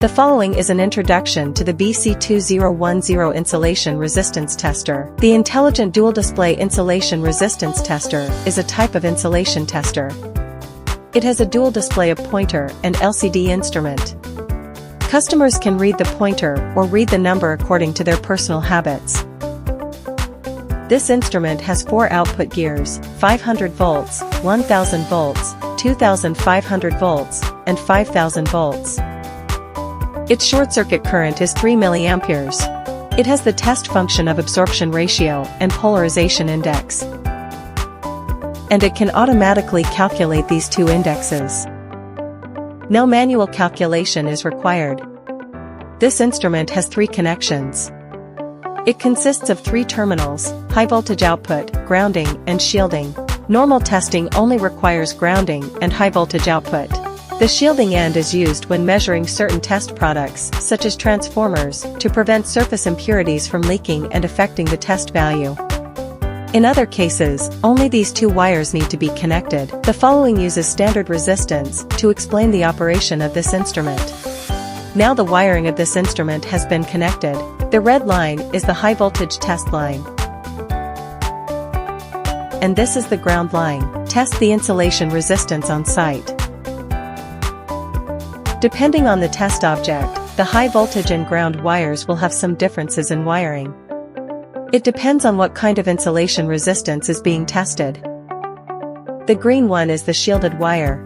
The following is an introduction to the BC2010 insulation resistance tester. The Intelligent Dual Display Insulation Resistance Tester is a type of insulation tester. It has a dual display of pointer and LCD instrument. Customers can read the pointer or read the number according to their personal habits. This instrument has 4 output gears, 500 volts, 1000 volts, 2500 volts, and 5000 volts. Its short circuit current is 3 mA. It has the test function of absorption ratio and polarization index. And it can automatically calculate these two indexes. No manual calculation is required. This instrument has 3 connections. It consists of 3 terminals: high voltage output, grounding, and shielding. Normal testing only requires grounding and high voltage output. The shielding end is used when measuring certain test products, such as transformers, to prevent surface impurities from leaking and affecting the test value. In other cases, only these 2 wires need to be connected. The following uses standard resistance to explain the operation of this instrument. Now the wiring of this instrument has been connected. The red line is the high voltage test line. And this is the ground line. Test the insulation resistance on site. Depending on the test object, the high voltage and ground wires will have some differences in wiring. It depends on what kind of insulation resistance is being tested. The green one is the shielded wire.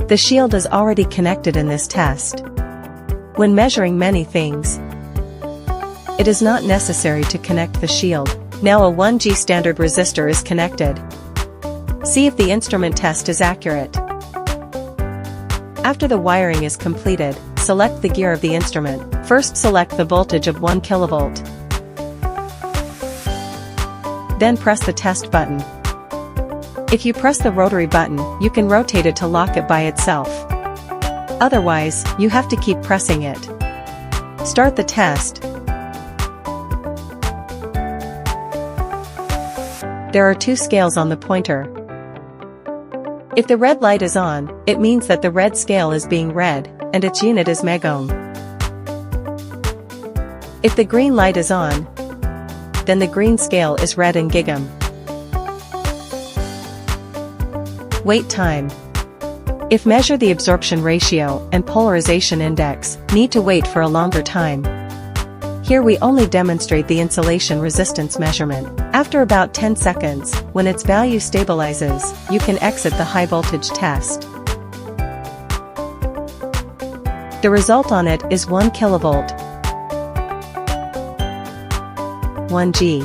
The shield is already connected in this test. When measuring many things, it is not necessary to connect the shield. Now a 1G standard resistor is connected. See if the instrument test is accurate. After the wiring is completed, select the gear of the instrument. First select the voltage of 1 kV. Then press the test button. If you press the rotary button, you can rotate it to lock it by itself. Otherwise, you have to keep pressing it. Start the test. There are 2 scales on the pointer. If the red light is on, it means that the red scale is being read, and its unit is megohm. If the green light is on, then the green scale is read in gigohm. Wait time. If measure the absorption ratio and polarization index, need to wait for a longer time. Here we only demonstrate the insulation resistance measurement. After about 10 seconds, when its value stabilizes, you can exit the high voltage test. The result on it is 1 kV. 1G.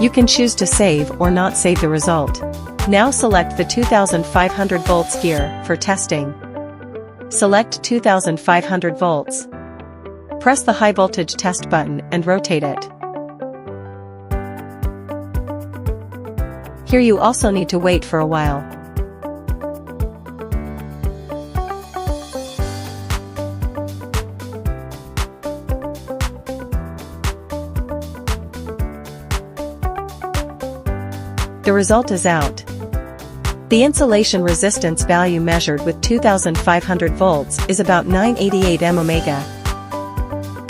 You can choose to save or not save the result. Now select the 2500 volts gear for testing. Select 2500 volts. Press the high voltage test button and rotate it. Here you also need to wait for a while. The result is out. The insulation resistance value measured with 2500 volts is about 988 mΩ.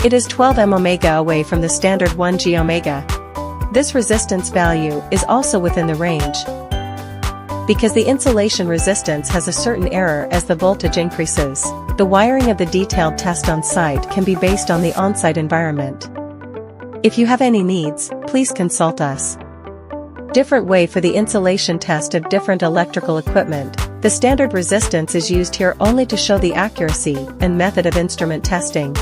It is 12 mΩ away from the standard 1G omega. This resistance value is also within the range, because the insulation resistance has a certain error as the voltage increases. The wiring of the detailed test on site can be based on the on-site environment. If you have any needs, please consult us. Different way for the insulation test of different electrical equipment. The standard resistance is used here only to show the accuracy and method of instrument testing.